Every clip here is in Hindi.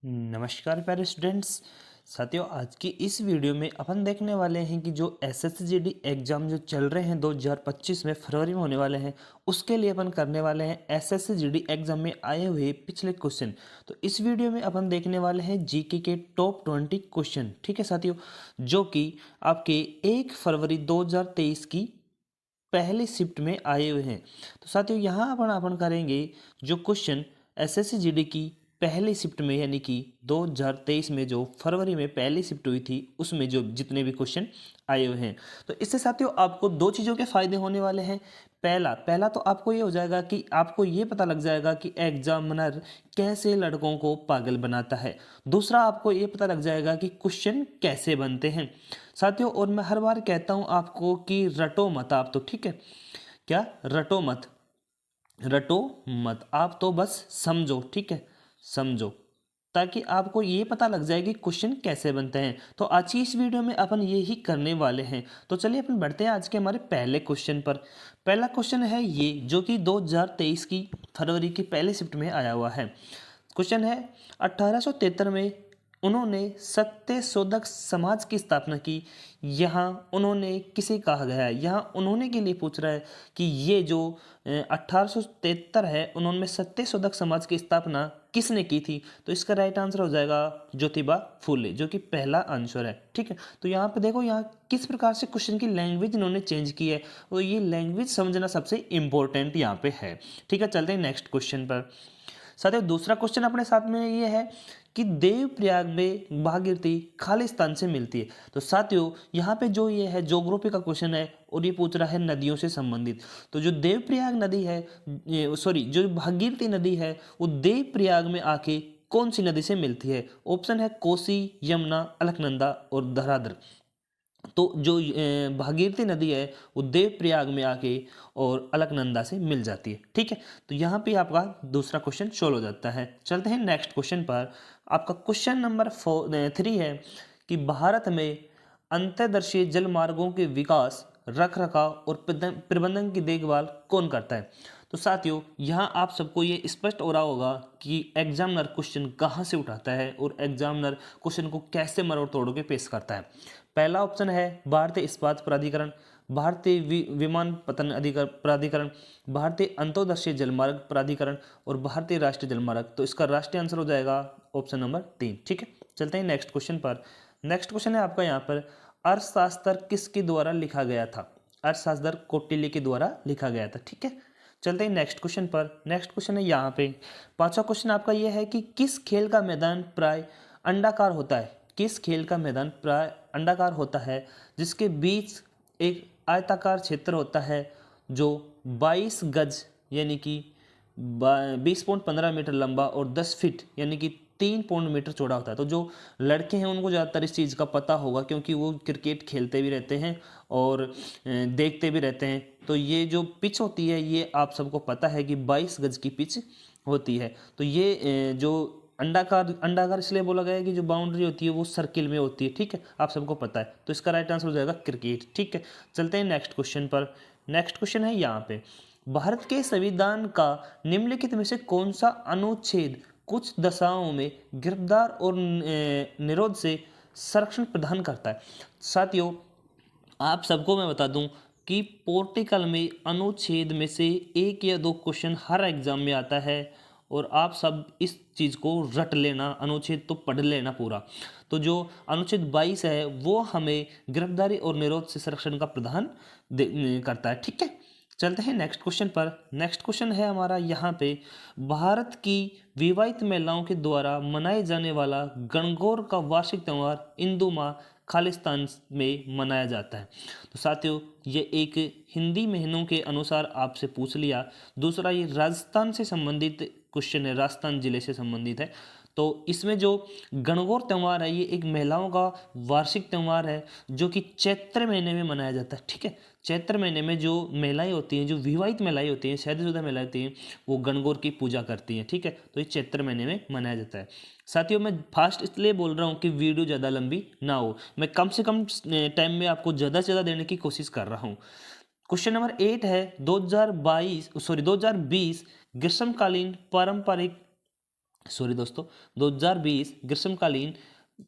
नमस्कार प्यारे स्टूडेंट्स। साथियों, आज की इस वीडियो में अपन देखने वाले हैं कि जो एसएससीजीडी एग्ज़ाम जो चल रहे हैं 2025 में फरवरी में होने वाले हैं, उसके लिए अपन करने वाले हैं एसएससीजीडी एग्ज़ाम में आए हुए पिछले क्वेश्चन। तो इस वीडियो में अपन देखने वाले हैं जीके के टॉप 20 क्वेश्चन। ठीक है साथियों, जो कि आपके 1 फरवरी 2023 की पहली शिफ्ट में आए हुए हैं। तो साथियों, यहाँ अपन करेंगे जो क्वेश्चन एसएससीजीडी की पहली शिफ्ट में यानी कि 2023 में जो फरवरी में पहली शिफ्ट हुई थी उसमें जो जितने भी क्वेश्चन आए हुए हैं। तो इससे साथियों आपको दो चीज़ों के फायदे होने वाले हैं। पहला पहला तो आपको ये हो जाएगा कि आपको ये पता लग जाएगा कि एग्जामिनर कैसे लड़कों को पागल बनाता है। दूसरा, आपको ये पता लग जाएगा कि क्वेश्चन कैसे बनते हैं साथियों। और मैं हर बार कहता हूँ आपको कि रटो मत आप, तो ठीक है, क्या रटो मत, रटो मत आप, तो बस समझो, ठीक है, समझो, ताकि आपको ये पता लग जाए कि क्वेश्चन कैसे बनते हैं। तो आज की इस वीडियो में अपन ये ही करने वाले हैं। तो चलिए अपन बढ़ते हैं आज के हमारे पहले क्वेश्चन पर। पहला क्वेश्चन है ये, जो कि 2023 की फरवरी की पहले शिफ्ट में आया हुआ है। क्वेश्चन है, 1873 में उन्होंने सत्य शोधक समाज की स्थापना की। यहाँ उन्होंने किसे कहा गया है? यहाँ उन्होंने के लिए पूछ रहा है कि ये जो 1873 है, उन्होंने सत्य शोधक समाज की स्थापना किसने की थी? तो इसका राइट आंसर हो जाएगा ज्योतिबा फूले, जो कि पहला आंसर है। ठीक है, तो यहाँ पे देखो, यहाँ किस प्रकार से क्वेश्चन की लैंग्वेज इन्होंने चेंज की है, और ये लैंग्वेज समझना सबसे इंपॉर्टेंट यहाँ पे है। ठीक है, चलते हैं नेक्स्ट क्वेश्चन पर। साथियों, दूसरा क्वेश्चन अपने साथ में ये है कि देवप्रयाग में भागीरथी खालिस्तान से मिलती है। तो साथियों, यहाँ पे जो ये है ज्योग्राफी का क्वेश्चन है और ये पूछ रहा है नदियों से संबंधित। तो जो देवप्रयाग नदी है, सॉरी, जो भागीरथी नदी है, वो देवप्रयाग में आके कौन सी नदी से मिलती है? ऑप्शन है कोसी, यमुना, अलकनंदा और धराधर। तो जो भागीरथी नदी है वो देवप्रयाग में आके और अलकनंदा से मिल जाती है। ठीक है, तो यहाँ पे आपका दूसरा क्वेश्चन सोल्व हो जाता है। चलते हैं नेक्स्ट क्वेश्चन पर। आपका क्वेश्चन नंबर 3 है कि भारत में अंतर्देशीय जल मार्गों के विकास, रख रखाव और प्रबंधन की देखभाल कौन करता है? तो साथियों, यहाँ आप सबको ये स्पष्ट हो रहा होगा कि एग्जामिनर क्वेश्चन कहाँ से उठाता है और एग्जामिनर क्वेश्चन को कैसे मरोड़ तोड़ के पेश करता है। पहला ऑप्शन है भारतीय इस्पात प्राधिकरण, भारतीय विमानपत्तन अधिकार प्राधिकरण, भारतीय अंतर्देशीय जलमार्ग प्राधिकरण और भारतीय राष्ट्रीय जलमार्ग। तो इसका राष्ट्रीय आंसर हो जाएगा ऑप्शन नंबर 3। ठीक है, चलते हैं नेक्स्ट क्वेश्चन पर। नेक्स्ट क्वेश्चन है आपका यहाँ पर, अर्थशास्त्र किसके द्वारा लिखा गया था? अर्थशास्त्र कौटिल्य के द्वारा लिखा गया था। ठीक है, चलते हैं नेक्स्ट क्वेश्चन पर। नेक्स्ट क्वेश्चन है यहाँ पे, पांचवा क्वेश्चन आपका यह है कि किस खेल का मैदान प्राय अंडाकार होता है? किस खेल का मैदान प्राय अंडाकार होता है जिसके बीच एक आयताकार क्षेत्र होता है जो 22 गज यानी कि 20.15 मीटर लंबा और 10 फीट यानी कि 3 मीटर चौड़ा होता है? तो जो लड़के हैं उनको ज़्यादातर इस चीज़ का पता होगा, क्योंकि वो क्रिकेट खेलते भी रहते हैं और देखते भी रहते हैं। तो ये जो पिच होती है, ये आप सबको पता है कि 22 गज की पिच होती है। तो ये जो अंडाकार अंडाकार इसलिए बोला गया है कि जो बाउंड्री होती है वो सर्किल में होती है। ठीक है, आप सबको पता है, तो इसका राइट आंसर हो जाएगा क्रिकेट। ठीक है, चलते हैं नेक्स्ट क्वेश्चन पर। नेक्स्ट क्वेश्चन है यहाँ पे, भारत के संविधान का निम्नलिखित में से कौन सा अनुच्छेद कुछ दशाओं में गिरफ्तार और निरोध से संरक्षण प्रदान करता है? साथियों, आप सबको मैं बता दूं कि पॉलिटिकल में अनुच्छेद में से एक या दो क्वेश्चन हर एग्जाम में आता है, और आप सब इस चीज़ को रट लेना, अनुच्छेद तो पढ़ लेना पूरा। तो जो अनुच्छेद 22 है वो हमें गिरफ्तारी और निरोध से संरक्षण का प्रदान करता है। ठीक है, चलते हैं नेक्स्ट क्वेश्चन पर। नेक्स्ट क्वेश्चन है हमारा यहाँ पे, भारत की विवाहित महिलाओं के द्वारा मनाए जाने वाला गणगौर का वार्षिक त्यौहार इंदु माह खालिस्तान में मनाया जाता है। तो साथियों, ये एक हिंदी महीनों के अनुसार आपसे पूछ लिया। दूसरा, ये राजस्थान से संबंधित क्वेश्चन है, राजस्थान जिले से संबंधित है। तो इसमें जो गणगौर त्यौहार है, ये एक महिलाओं का वार्षिक त्यौहार है जो कि चैत्र महीने में मनाया जाता है। ठीक है, चैत्र महीने में जो महिलाएं होती हैं, जो विवाहित महिलाएं होती हैं, शादीशुदा महिलाएं होती हैं, वो गणगौर की पूजा करती हैं। ठीक है, तो ये चैत्र महीने में मनाया जाता है। साथियों, मैं फास्ट इसलिए बोल रहा हूँ कि वीडियो ज़्यादा लंबी ना हो, मैं कम से कम टाइम में आपको ज़्यादा से ज़्यादा देने की कोशिश कर रहा हूँ। क्वेश्चन नंबर 8 है, 2020 ग्रीष्मकालीन पारंपरिक सॉरी दोस्तों, 2020 ग्रीष्मकालीन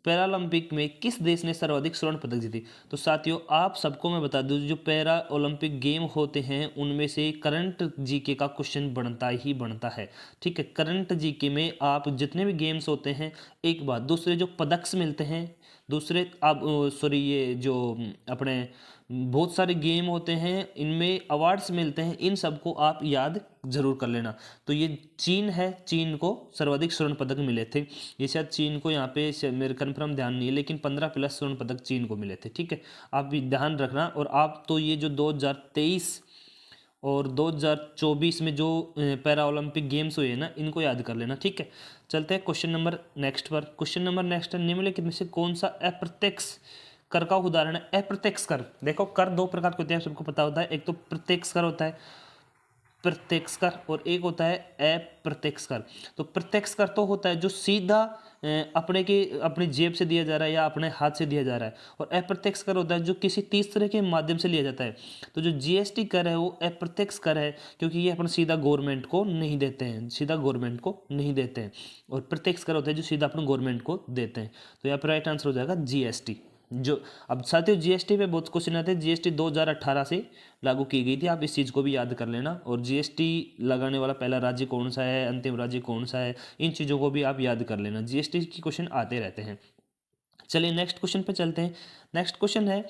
पैरालंपिक में किस देश ने सर्वाधिक स्वर्ण पदक जीती? तो साथियों, आप सबको मैं बता दूं, जो पैरा ओलंपिक गेम होते हैं उनमें से करंट जीके का क्वेश्चन बनता ही बनता है। ठीक है, करंट जीके में आप जितने भी गेम्स होते हैं, एक बात, दूसरे जो पदक्स मिलते हैं, दूसरे आप सॉरी ये जो अपने बहुत सारे गेम होते हैं इनमें अवार्ड्स मिलते हैं, इन सबको आप याद जरूर कर लेना। तो ये चीन है, चीन को सर्वाधिक स्वर्ण पदक मिले थे। ये शायद चीन को यहाँ पे मेरे कन्फर्म ध्यान नहीं है, लेकिन 15+ स्वर्ण पदक चीन को मिले थे। ठीक है, आप भी ध्यान रखना। और आप तो ये जो 2023 और 2024 में जो पैरा ओलंपिक गेम्स हुए हैं ना, इनको याद कर लेना। ठीक है, चलते हैं क्वेश्चन नंबर नेक्स्ट पर। क्वेश्चन नंबर नेक्स्ट है, निम्नलिखित में से कौन सा अप्रत्यक्ष कर का उदाहरण है? अप्रत्यक्ष कर, देखो कर दो प्रकार के होते हैं, सबको पता होता है। एक तो प्रत्यक्ष कर होता है, प्रत्यक्ष कर, और एक होता है अप्रत्यक्ष कर। तो प्रत्यक्ष कर तो होता है जो सीधा अपनी जेब से दिया जा रहा है या अपने हाथ से दिया जा रहा है, और अप्रत्यक्ष कर होता है जो किसी तीसरे के माध्यम से लिया जाता है। तो जो जीएसटी कर है वो अप्रत्यक्ष कर है, क्योंकि ये अपन सीधा गवर्नमेंट को नहीं देते हैं, सीधा गवर्नमेंट को नहीं देते हैं। और प्रत्यक्ष कर होता है जो सीधा अपन गवर्नमेंट को देते हैं। तो यहाँ पर राइट आंसर हो जाएगा जीएसटी। जो अब साथियों जीएसटी पे बहुत क्वेश्चन आते हैं। जीएसटी 2018 से लागू की गई थी, आप इस चीज़ को भी याद कर लेना। और जीएसटी लगाने वाला पहला राज्य कौन सा है, अंतिम राज्य कौन सा है, इन चीज़ों को भी आप याद कर लेना। जीएसटी की क्वेश्चन आते रहते हैं। चलिए नेक्स्ट क्वेश्चन पे चलते हैं। नेक्स्ट क्वेश्चन है,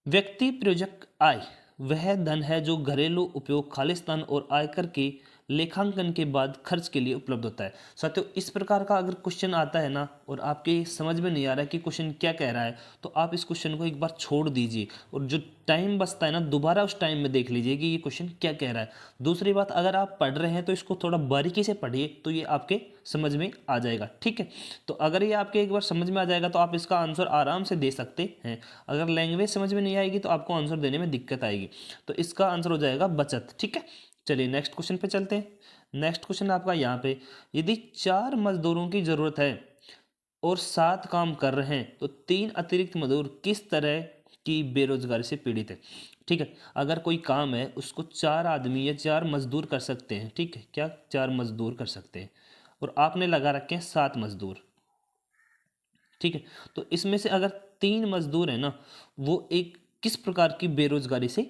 व्यक्ति प्रयोजक आय वह धन है जो घरेलू उपयोग, खालिस्तान और आयकर के लेखांकन के बाद खर्च के लिए उपलब्ध होता है। साथियों, इस प्रकार का अगर क्वेश्चन आता है ना और आपके समझ में नहीं आ रहा है कि क्वेश्चन क्या कह रहा है, तो आप इस क्वेश्चन को एक बार छोड़ दीजिए और जो टाइम बचता है ना, दोबारा उस टाइम में देख लीजिए कि ये क्वेश्चन क्या कह रहा है। दूसरी बात, अगर आप पढ़ रहे हैं तो इसको थोड़ा बारीकी से पढ़िए, तो ये आपके समझ में आ जाएगा। ठीक है, तो अगर ये आपके एक बार समझ में आ जाएगा तो आप इसका आंसर आराम से दे सकते हैं। अगर लैंग्वेज समझ में नहीं आएगी तो आपको आंसर देने में दिक्कत आएगी। तो इसका आंसर हो जाएगा बचत। ठीक है, चलिए नेक्स्ट क्वेश्चन पे चलते हैं। नेक्स्ट क्वेश्चन आपका यहाँ पे, यदि 4 मजदूरों की जरूरत है और 7 काम कर रहे हैं तो 3 अतिरिक्त मजदूर किस तरह की बेरोजगारी से पीड़ित है? ठीक है, अगर कोई काम है उसको 4 आदमी या 4 मजदूर कर सकते हैं। ठीक है, क्या 4 मजदूर कर सकते हैं, और आपने लगा रखे हैं 7 मजदूर। ठीक है, तो इसमें से अगर 3 मजदूर है ना, वो एक किस प्रकार की बेरोजगारी से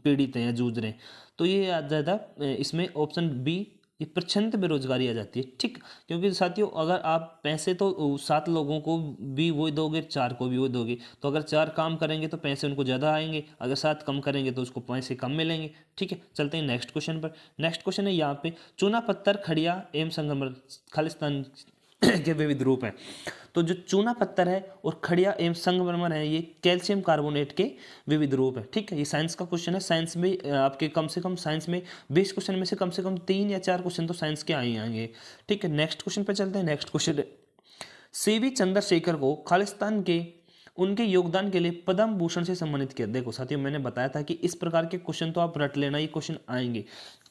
पीड़ित हैं या जूझ रहे हैं, तो ये आ जाता है इसमें ऑप्शन बी, ये प्रच्छन्न बेरोजगारी आ जाती है। ठीक, क्योंकि साथियों अगर आप पैसे तो 7 लोगों को भी वो दोगे, 4 को भी वो दोगे, तो अगर 4 काम करेंगे तो पैसे उनको ज़्यादा आएंगे, अगर 7 कम करेंगे तो उसको पैसे कम मिलेंगे। ठीक है, चलते हैं नेक्स्ट क्वेश्चन पर। नेक्स्ट क्वेश्चन है यहाँ पे, चूना पत्थर, खड़िया एवं संगमरमर खालिस्तान के विविध रूप हैं। तो जो चूना पत्थर है और खड़िया एवं संगमरमर है, ये कैल्शियम कार्बोनेट के विविध रूप है। ठीक है, ये साइंस का क्वेश्चन है। साइंस में आपके कम से कम साइंस में 20 क्वेश्चन में से कम 3 या 4 क्वेश्चन तो साइंस के आए आएंगे। ठीक है, नेक्स्ट क्वेश्चन पे चलते हैं। नेक्स्ट क्वेश्चन है, सीवी चंद्रशेखर को खालिस्तान के उनके योगदान के लिए पद्म भूषण से सम्मानित किया। देखो साथियों, मैंने बताया था कि इस प्रकार के क्वेश्चन तो आप रट लेना, ये क्वेश्चन आएंगे,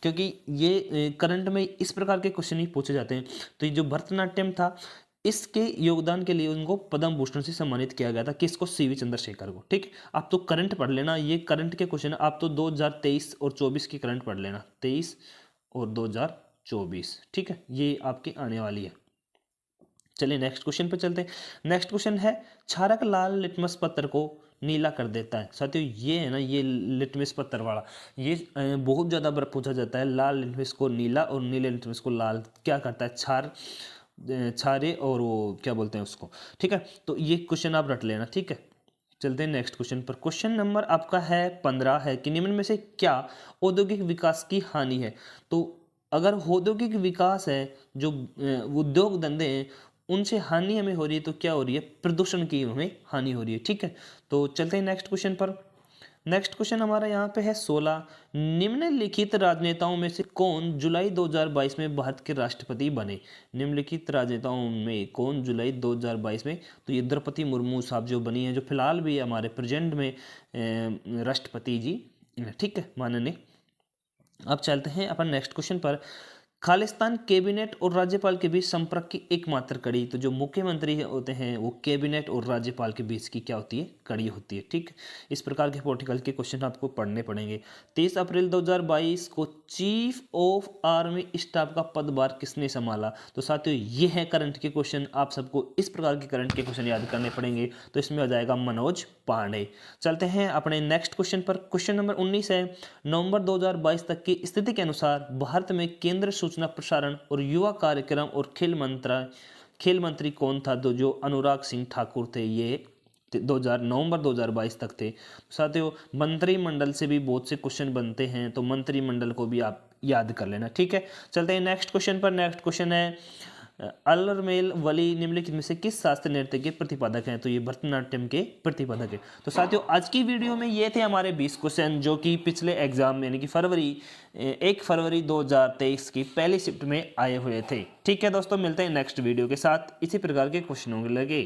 क्योंकि ये करंट में इस प्रकार के क्वेश्चन ही पूछे जाते हैं। तो ये जो भरतनाट्यम था, इसके योगदान के लिए उनको पद्म भूषण से सम्मानित किया गया था। किसको? सीवी चंद्रशेखर को। ठीक, आप तो करंट पढ़ लेना, ये करंट के क्वेश्चन है। आप तो 2023 और 24 की करंट पढ़ लेना, 23 और 2024। ठीक है, ये आपकी आने वाली है। चलिए नेक्स्ट क्वेश्चन पे चलते हैं। नेक्स्ट क्वेश्चन है, क्षारक लाल लिटमस पत्र को नीला कर देता है। साथियों ये है ना, ये लिटमस पत्र वाला, ये बहुत ज़्यादा बार पूछा जाता है। लाल लिटमस को नीला और नीले लिटमस को लाल क्या करता है? छारे और वो क्या बोलते हैं उसको। ठीक है, तो ये क्वेश्चन आप रट लेना। ठीक है, चलते हैं नेक्स्ट क्वेश्चन पर। क्वेश्चन नंबर आपका है 15 है कि निम्न में से क्या औद्योगिक विकास की हानि है? तो अगर औद्योगिक विकास है, जो उद्योग धंधे हैं, उनसे हानि हमें हो रही है, तो क्या हो रही है? प्रदूषण की हमें हानि हो रही है। ठीक है, तो चलते हैं नेक्स्ट क्वेश्चन पर। नेक्स्ट क्वेश्चन हमारा यहाँ पे है 16, निम्नलिखित राजनेताओं में से कौन जुलाई 2022 में भारत के राष्ट्रपति बने? निम्नलिखित राजनेताओं में कौन जुलाई 2022 में? तो ये द्रौपदी मुर्मू साहब जो बनी है, जो फिलहाल भी हमारे प्रेजेंट में राष्ट्रपति जी। ठीक है, माननीय। अब चलते हैं अपन नेक्स्ट क्वेश्चन पर। खालिस्तान कैबिनेट और राज्यपाल के बीच संपर्क की एकमात्र कड़ी, तो जो मुख्यमंत्री होते हैं वो कैबिनेट और राज्यपाल के बीच की क्या होती है, कड़ी होती है। ठीक, इस प्रकार के पॉलिटिकल के क्वेश्चन आपको पढ़ने पड़ेंगे। 23 अप्रैल 2022 को चीफ ऑफ आर्मी स्टाफ का पदभार किसने संभाला? तो साथियों ये है करंट के क्वेश्चन, आप सबको इस प्रकार के करंट के क्वेश्चन याद करने पड़ेंगे। तो इसमें आ जाएगा मनोज पांडे। चलते हैं अपने नेक्स्ट क्वेश्चन पर। क्वेश्चन नंबर 19 है, नवंबर 2022 तक की स्थिति के अनुसार भारत में केंद्रीय सूचना प्रसारण और युवा कार्यक्रम और खेल मंत्री कौन था? तो जो अनुराग सिंह ठाकुर थे, ये नवंबर 2022 तक थे। साथियों मंत्रिमंडल से भी बहुत से क्वेश्चन बनते हैं, तो मंत्रिमंडल को भी आप याद कर लेना। ठीक है, चलते हैं नेक्स्ट क्वेश्चन पर। नेक्स्ट क्वेश्चन है, अलरमेल वली निम्नलिखित में से किस शास्त्रीय नृत्य के प्रतिपादक हैं? तो ये भरतनाट्यम के प्रतिपादक है। तो साथियों आज की वीडियो में ये थे हमारे 20 क्वेश्चन जो कि पिछले एग्जाम यानी कि 1 फरवरी 2023 की पहली शिफ्ट में आए हुए थे। ठीक है दोस्तों, मिलते हैं नेक्स्ट वीडियो के साथ इसी प्रकार के क्वेश्चनों के लगे।